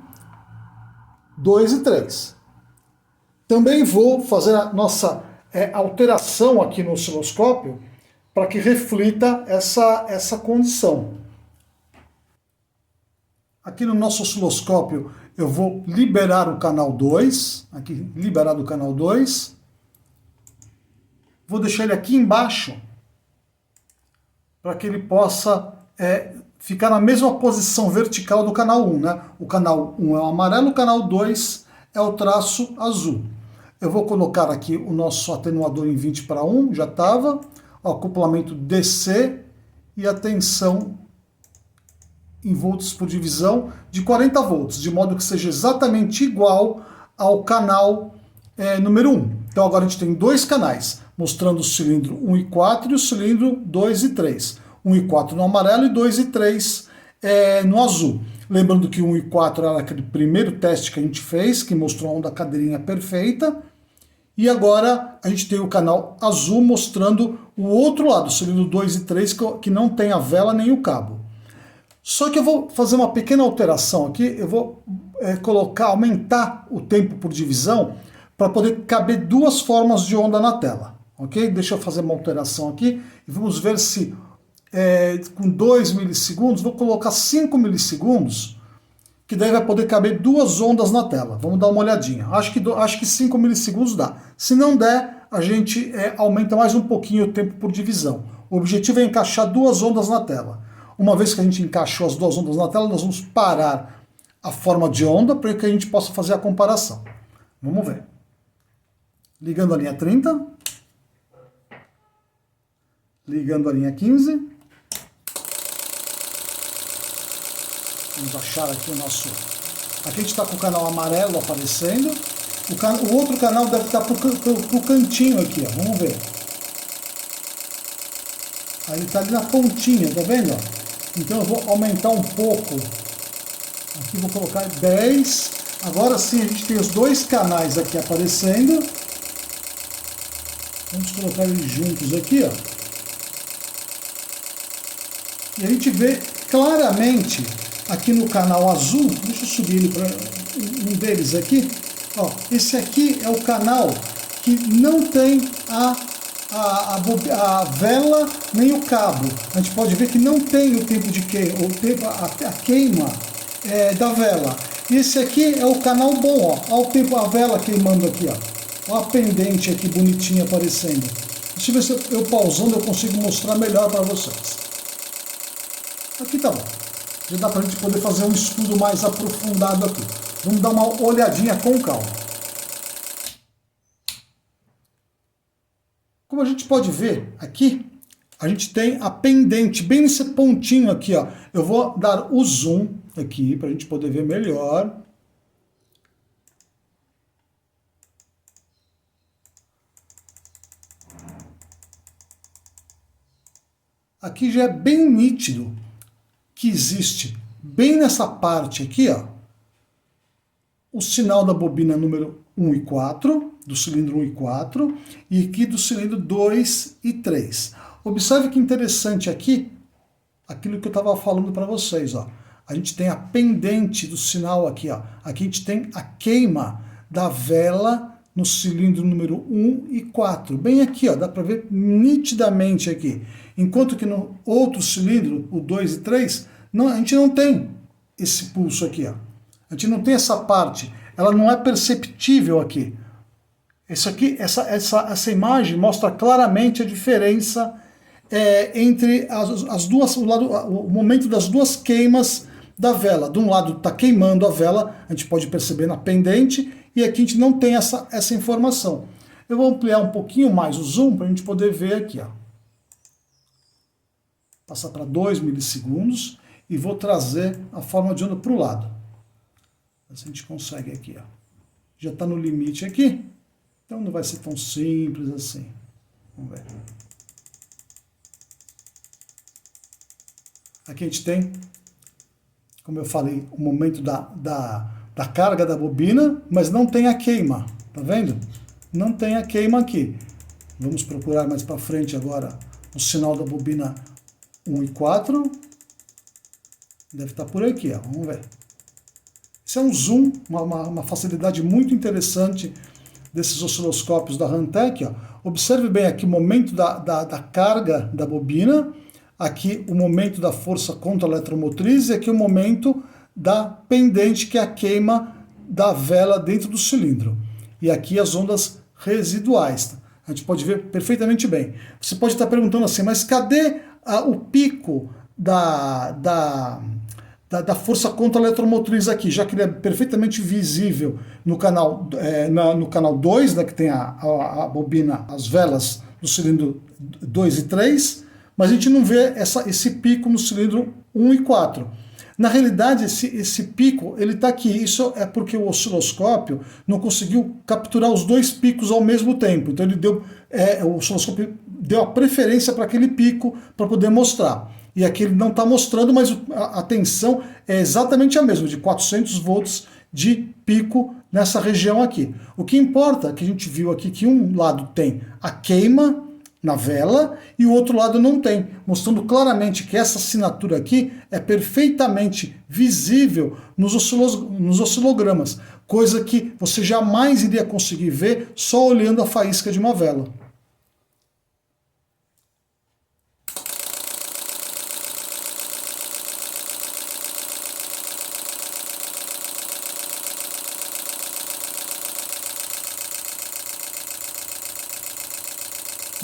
2 e 3. Também vou fazer a nossa alteração aqui no osciloscópio para que reflita essa condição. Aqui no nosso osciloscópio eu vou liberar o canal 2, aqui liberado o canal 2. Vou deixar ele aqui embaixo para que ele possa ficar na mesma posição vertical do canal 1, né? O canal 1 é o amarelo, o canal 2 é o traço azul. Eu vou colocar aqui o nosso atenuador em 20 para 1, já estava, o acoplamento DC e a tensão em volts por divisão de 40 volts, de modo que seja exatamente igual ao canal número 1. Então agora a gente tem dois canais, mostrando o cilindro 1 e 4 e o cilindro 2 e 3. 1 e 4 no amarelo e 2 e 3 no azul. Lembrando que 1 e 4 era aquele primeiro teste que a gente fez, que mostrou a onda cadeirinha perfeita. E agora a gente tem o canal azul mostrando o outro lado, o cilindro 2 e 3, que não tem a vela nem o cabo. Só que eu vou fazer uma pequena alteração aqui, eu vou colocar, aumentar o tempo por divisão para poder caber duas formas de onda na tela, ok? Deixa eu fazer uma alteração aqui e vamos ver se com 2 milissegundos, vou colocar 5 milissegundos, que daí vai poder caber duas ondas na tela. Vamos dar uma olhadinha. Acho que 5 milissegundos dá. Se não der, a gente aumenta mais um pouquinho o tempo por divisão. O objetivo é encaixar duas ondas na tela. Uma vez que a gente encaixou as duas ondas na tela, nós vamos parar a forma de onda para que a gente possa fazer a comparação. Vamos ver. Ligando a linha 30. Ligando a linha 15. Vamos achar aqui o nosso... Aqui a gente está com o canal amarelo aparecendo. O outro canal deve estar para o cantinho aqui, ó. Vamos ver. Aí ele está ali na pontinha, tá vendo? Então eu vou aumentar um pouco. Aqui vou colocar 10. Agora sim a gente tem os dois canais aqui aparecendo. Vamos colocar eles juntos aqui, ó. E a gente vê claramente aqui no canal azul, deixa eu subir ele para um deles aqui. Ó, esse aqui é o canal que não tem a vela nem o cabo. A gente pode ver que não tem o tempo de queima, a queima da vela. E esse aqui é o canal bom, ó. Olha o tempo, a vela queimando aqui, ó. Olha a pendente aqui bonitinha aparecendo. Deixa eu ver se eu pausando eu consigo mostrar melhor para vocês. Aqui tá bom. Já dá para a gente poder fazer um estudo mais aprofundado aqui. Vamos dar uma olhadinha com calma. Como a gente pode ver aqui, a gente tem a pendente bem nesse pontinho aqui, ó. Eu vou dar o zoom aqui para a gente poder ver melhor. Aqui já é bem nítido que existe bem nessa parte aqui, ó, o sinal da bobina número 1 e 4, do cilindro 1 e 4, e aqui do cilindro 2 e 3. Observe que interessante aqui, aquilo que eu estava falando para vocês, ó. A gente tem a pendente do sinal aqui, ó. Aqui a gente tem a queima da vela no cilindro número 1 e 4. Bem aqui, ó, dá para ver nitidamente aqui. Enquanto que no outro cilindro, o 2 e 3, a gente não tem esse pulso aqui, ó. A gente não tem essa parte, ela não é perceptível aqui. Essa imagem mostra claramente a diferença entre as duas, o momento das duas queimas da vela. De um lado está queimando a vela, a gente pode perceber na pendente, e aqui a gente não tem essa informação. Eu vou ampliar um pouquinho mais o zoom para a gente poder ver aqui, ó. Passar para 2 milissegundos e vou trazer a forma de onda para o lado. Se a gente consegue aqui, ó. Já está no limite aqui, então não vai ser tão simples assim. Vamos ver. Aqui a gente tem, como eu falei, o momento da carga da bobina, mas não tem a queima, tá vendo? Não tem a queima aqui. Vamos procurar mais para frente agora o sinal da bobina 1 e 4. Deve estar por aqui, ó. Vamos ver. Esse é um zoom, uma facilidade muito interessante desses osciloscópios da Hantek, ó. Observe bem aqui o momento da carga da bobina, aqui o momento da força contra a eletromotriz e aqui o momento da pendente, que é a queima da vela dentro do cilindro. E aqui as ondas residuais. A gente pode ver perfeitamente bem. Você pode estar perguntando assim, mas cadê o pico da força contra a eletromotriz aqui, já que ele é perfeitamente visível no canal, no canal 2, né, que tem a bobina, as velas do cilindro 2 e 3, mas a gente não vê esse pico no cilindro 1 e 4. Na realidade, esse pico, ele está aqui. Isso é porque o osciloscópio não conseguiu capturar os dois picos ao mesmo tempo. Então ele o osciloscópio deu a preferência para aquele pico para poder mostrar. E aqui ele não está mostrando, mas a tensão é exatamente a mesma, de 400 volts de pico nessa região aqui. O que importa é que a gente viu aqui que um lado tem a queima na vela e o outro lado não tem, mostrando claramente que essa assinatura aqui é perfeitamente visível nos oscilogramas, coisa que você jamais iria conseguir ver só olhando a faísca de uma vela.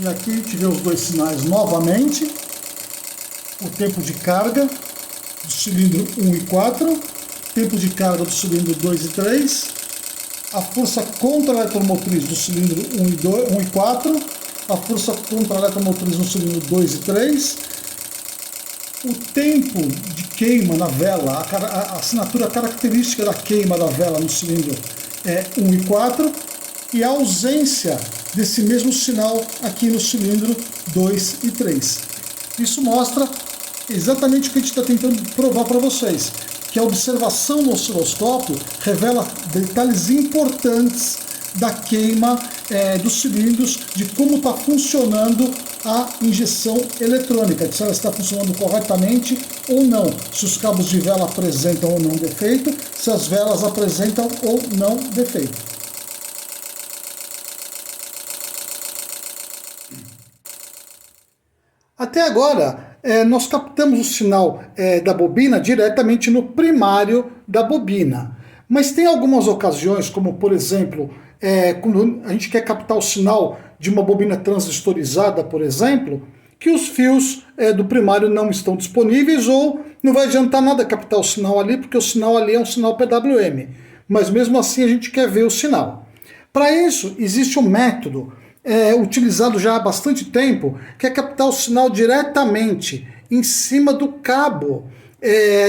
E aqui a gente vê os dois sinais novamente, o tempo de carga do cilindro 1 e 4, tempo de carga do cilindro 2 e 3, a força contra-eletromotriz do cilindro 1 e 4, a força contra-eletromotriz no cilindro 2 e 3, o tempo de queima na vela, a assinatura característica da queima da vela no cilindro 1 e 4, e a ausência desse mesmo sinal aqui no cilindro 2 e 3. Isso mostra exatamente o que a gente está tentando provar para vocês, que a observação no osciloscópio revela detalhes importantes da queima dos cilindros, de como está funcionando a injeção eletrônica, se ela está funcionando corretamente ou não, se os cabos de vela apresentam ou não defeito, se as velas apresentam ou não defeito. Até agora, nós captamos o sinal da bobina diretamente no primário da bobina. Mas tem algumas ocasiões, como por exemplo, quando a gente quer captar o sinal de uma bobina transistorizada, por exemplo, que os fios do primário não estão disponíveis ou não vai adiantar nada captar o sinal ali, porque o sinal ali é um sinal PWM. Mas mesmo assim a gente quer ver o sinal. Para isso, existe um método utilizado já há bastante tempo, que é captar o sinal diretamente em cima do cabo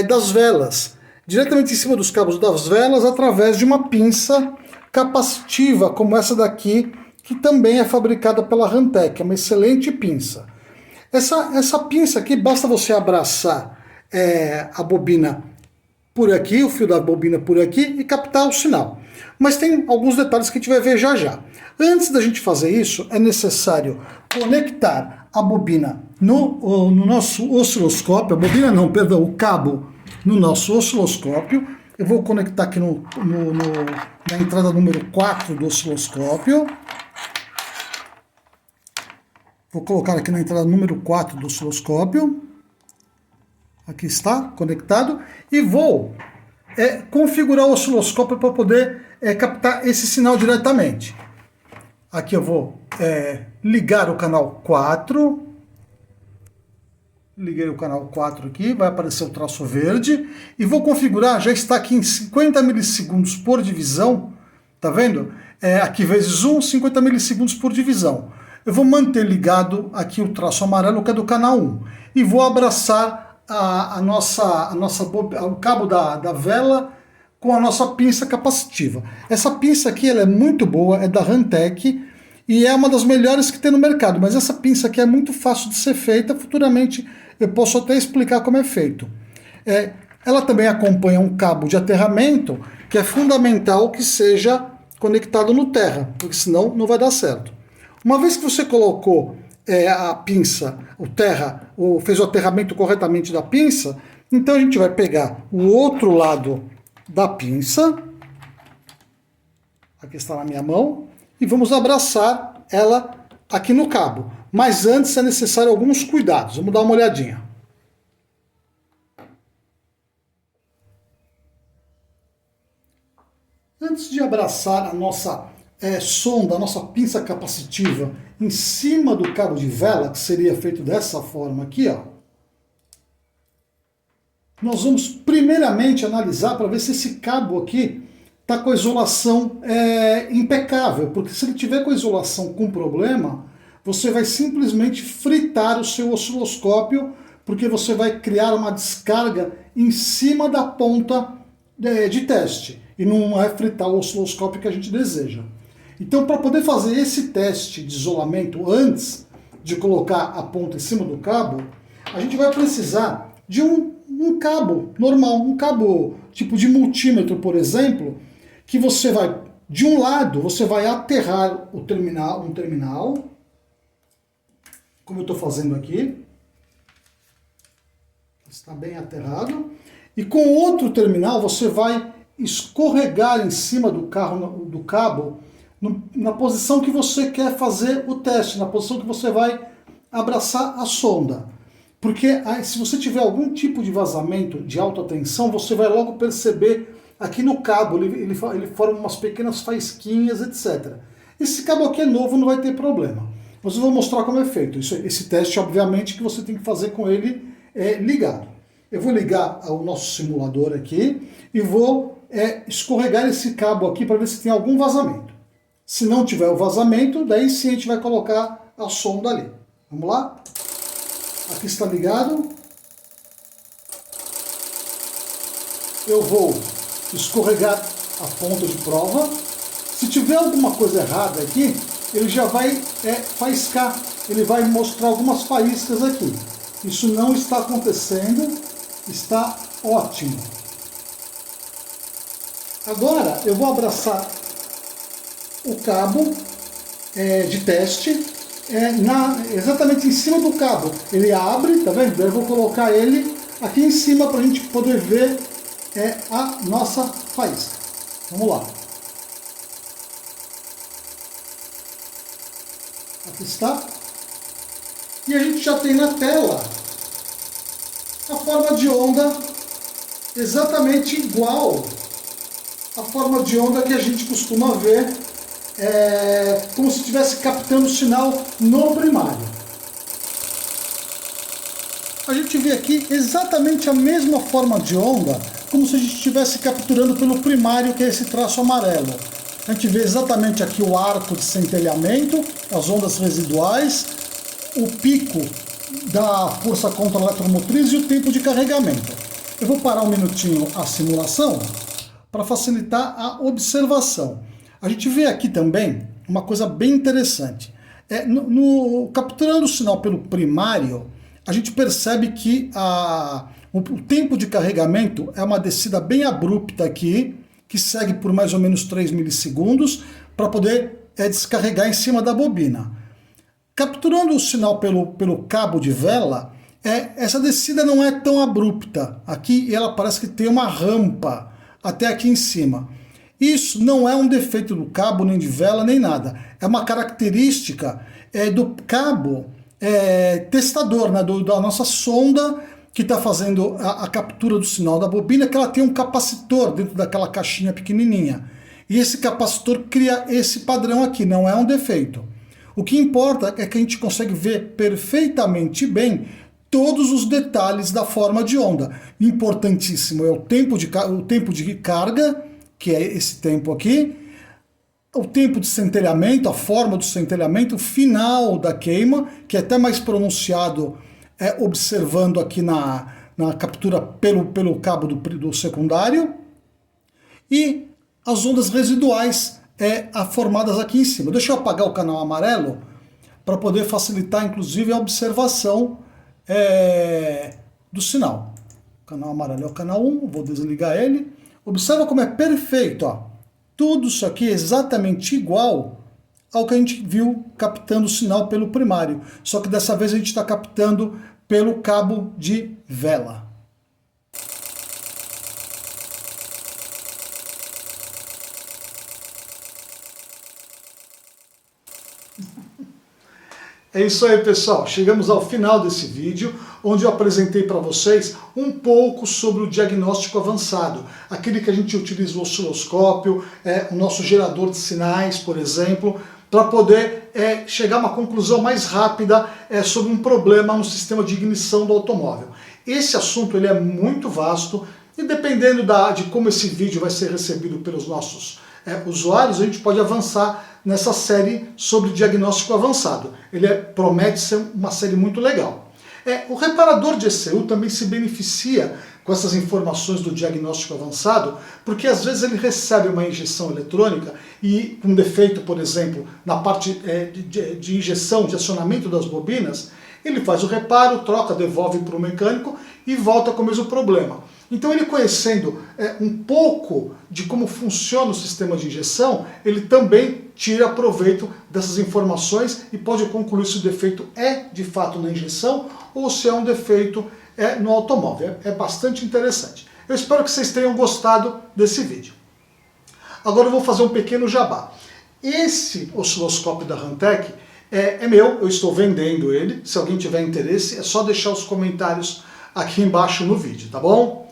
das velas. Diretamente em cima dos cabos das velas, através de uma pinça capacitiva, como essa daqui, que também é fabricada pela Rantek, é uma excelente pinça. Essa pinça aqui, basta você abraçar a bobina por aqui, o fio da bobina por aqui, e captar o sinal. Mas tem alguns detalhes que a gente vai ver já já. Antes da gente fazer isso, é necessário conectar a bobina no nosso osciloscópio, o cabo no nosso osciloscópio. Eu vou conectar aqui na entrada número 4 do osciloscópio. Vou colocar aqui na entrada número 4 do osciloscópio. Aqui está, conectado. E vou configurar o osciloscópio para poder captar esse sinal diretamente. Aqui eu vou ligar o canal 4. Liguei o canal 4 aqui, vai aparecer o traço verde. E vou configurar, já está aqui em 50 milissegundos por divisão. Tá vendo? Aqui vezes 1, 50 milissegundos por divisão. Eu vou manter ligado aqui o traço amarelo, que é do canal 1. E vou abraçar o cabo da vela com a nossa pinça capacitiva. Essa pinça aqui ela é muito boa, é da Rantek e é uma das melhores que tem no mercado, mas essa pinça aqui é muito fácil de ser feita, futuramente eu posso até explicar como é feito. Ela também acompanha um cabo de aterramento, que é fundamental que seja conectado no terra, porque senão não vai dar certo. Uma vez que você colocou a pinça, fez o aterramento corretamente da pinça, então a gente vai pegar o outro lado da pinça, aqui está na minha mão, e vamos abraçar ela aqui no cabo. Mas antes é necessário alguns cuidados, vamos dar uma olhadinha. Antes de abraçar a nossa sonda, a nossa pinça capacitiva em cima do cabo de vela, que seria feito dessa forma aqui, ó, nós vamos primeiramente analisar para ver se esse cabo aqui está com a isolação impecável, porque se ele tiver com a isolação com problema, você vai simplesmente fritar o seu osciloscópio, porque você vai criar uma descarga em cima da ponta de teste, e não é fritar o osciloscópio que a gente deseja. Então, para poder fazer esse teste de isolamento antes de colocar a ponta em cima do cabo, a gente vai precisar de um cabo normal, um cabo tipo de multímetro, por exemplo, que você vai, de um lado, você vai aterrar um terminal, como eu estou fazendo aqui. Está bem aterrado. E com outro terminal você vai escorregar em cima do cabo na posição que você quer fazer o teste, na posição que você vai abraçar a sonda. Porque se você tiver algum tipo de vazamento de alta tensão, você vai logo perceber aqui no cabo, ele forma umas pequenas faísquinhas, etc. Esse cabo aqui é novo, não vai ter problema. Mas eu vou mostrar como é feito. Esse teste, obviamente, que você tem que fazer com ele ligado. Eu vou ligar o nosso simulador aqui e vou escorregar esse cabo aqui para ver se tem algum vazamento. Se não tiver o vazamento, daí sim a gente vai colocar a sonda ali. Vamos lá? Aqui está ligado. Eu vou escorregar a ponta de prova. Se tiver alguma coisa errada aqui, ele já vai faiscar. Ele vai mostrar algumas faíscas aqui. Isso não está acontecendo. Está ótimo. Agora eu vou abraçar o cabo de teste exatamente em cima do cabo. Ele abre, tá vendo? Eu vou colocar ele aqui em cima para a gente poder ver a nossa faísca. Vamos lá. Aqui está. E a gente já tem na tela a forma de onda exatamente igual à forma de onda que a gente costuma ver, como se estivesse captando o sinal no primário. A gente vê aqui exatamente a mesma forma de onda, como se a gente estivesse capturando pelo primário, que é esse traço amarelo. A gente vê exatamente aqui o arco de centelhamento, as ondas residuais, o pico da força contra-eletromotriz e o tempo de carregamento. Eu vou parar um minutinho a simulação para facilitar a observação. A gente vê aqui também uma coisa bem interessante. Capturando o sinal pelo primário, a gente percebe que o tempo de carregamento é uma descida bem abrupta aqui, que segue por mais ou menos 3 milissegundos, para poder descarregar em cima da bobina. Capturando o sinal pelo cabo de vela, essa descida não é tão abrupta. Aqui ela parece que tem uma rampa até aqui em cima. Isso não é um defeito do cabo, nem de vela, nem nada. É uma característica do cabo testador, né, da nossa sonda que está fazendo a captura do sinal da bobina, que ela tem um capacitor dentro daquela caixinha pequenininha. E esse capacitor cria esse padrão aqui, não é um defeito. O que importa é que a gente consegue ver perfeitamente bem todos os detalhes da forma de onda. Importantíssimo é o tempo de carga, que é esse tempo aqui, o tempo de centelhamento, a forma do centelhamento, o final da queima, que é até mais pronunciado observando aqui na captura pelo cabo do secundário, e as ondas residuais formadas aqui em cima. Deixa eu apagar o canal amarelo para poder facilitar, inclusive, a observação do sinal. O canal amarelo é o canal 1, vou desligar ele. Observa como é perfeito, ó. Tudo isso aqui é exatamente igual ao que a gente viu captando o sinal pelo primário. Só que dessa vez a gente está captando pelo cabo de vela. É isso aí, pessoal. Chegamos ao final desse vídeo, onde eu apresentei para vocês um pouco sobre o diagnóstico avançado, aquele que a gente utiliza o osciloscópio, o nosso gerador de sinais, por exemplo, para poder chegar a uma conclusão mais rápida sobre um problema no sistema de ignição do automóvel. Esse assunto ele é muito vasto e dependendo de como esse vídeo vai ser recebido pelos nossos usuários, a gente pode avançar nessa série sobre diagnóstico avançado. Ele promete ser uma série muito legal. O reparador de ECU também se beneficia com essas informações do diagnóstico avançado, porque às vezes ele recebe uma injeção eletrônica e com defeito, por exemplo, na parte de injeção, de acionamento das bobinas, ele faz o reparo, troca, devolve para o mecânico e volta com o mesmo problema. Então ele conhecendo um pouco de como funciona o sistema de injeção, ele também tira proveito dessas informações e pode concluir se o defeito é de fato na injeção ou se é um defeito no automóvel. É bastante interessante. Eu espero que vocês tenham gostado desse vídeo. Agora eu vou fazer um pequeno jabá. Esse osciloscópio da Hantek é meu, eu estou vendendo ele. Se alguém tiver interesse, é só deixar os comentários aqui embaixo no vídeo, tá bom?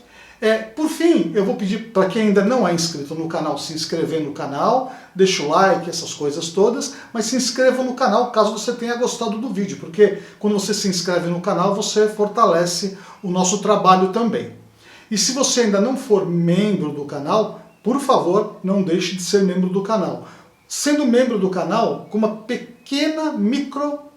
Por fim, eu vou pedir para quem ainda não é inscrito no canal, se inscrever no canal, deixa o like, essas coisas todas, mas se inscreva no canal caso você tenha gostado do vídeo, porque quando você se inscreve no canal, você fortalece o nosso trabalho também. E se você ainda não for membro do canal, por favor, não deixe de ser membro do canal. Sendo membro do canal, com uma pequena micro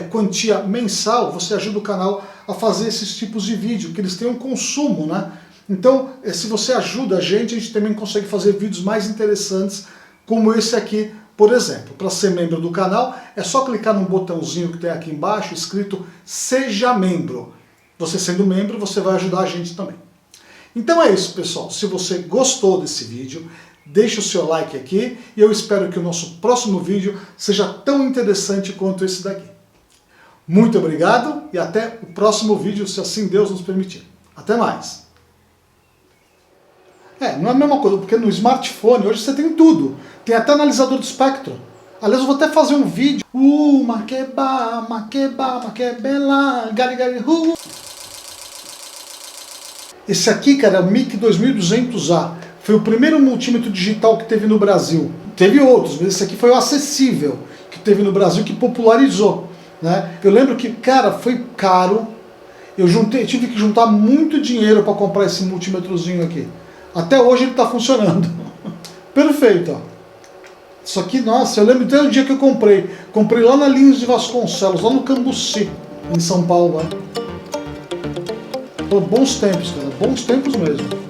quantia mensal, você ajuda o canal a fazer esses tipos de vídeo, que eles têm um consumo, né? Então, se você ajuda a gente também consegue fazer vídeos mais interessantes, como esse aqui, por exemplo. Para ser membro do canal, é só clicar no botãozinho que tem aqui embaixo, escrito Seja Membro. Você sendo membro, você vai ajudar a gente também. Então é isso, pessoal. Se você gostou desse vídeo, deixe o seu like aqui e eu espero que o nosso próximo vídeo seja tão interessante quanto esse daqui. Muito obrigado e até o próximo vídeo, se assim Deus nos permitir. Até mais! Não é a mesma coisa, porque no smartphone hoje você tem tudo. Tem até analisador de espectro. Aliás, eu vou até fazer um vídeo. Makeba, makebela, gari gari, Esse aqui, cara, é o MIC 2200A. Foi o primeiro multímetro digital que teve no Brasil. Teve outros, mas esse aqui foi o acessível que teve no Brasil, que popularizou, né? Eu lembro que, cara, foi caro. Eu tive que juntar muito dinheiro para comprar esse multímetrozinho aqui. Até hoje ele está funcionando. Perfeito, ó. Isso aqui, nossa, eu lembro até o dia que eu comprei. Comprei lá na Lins de Vasconcelos, lá no Cambuci, em São Paulo. Né? Bons tempos, cara. Bons tempos mesmo.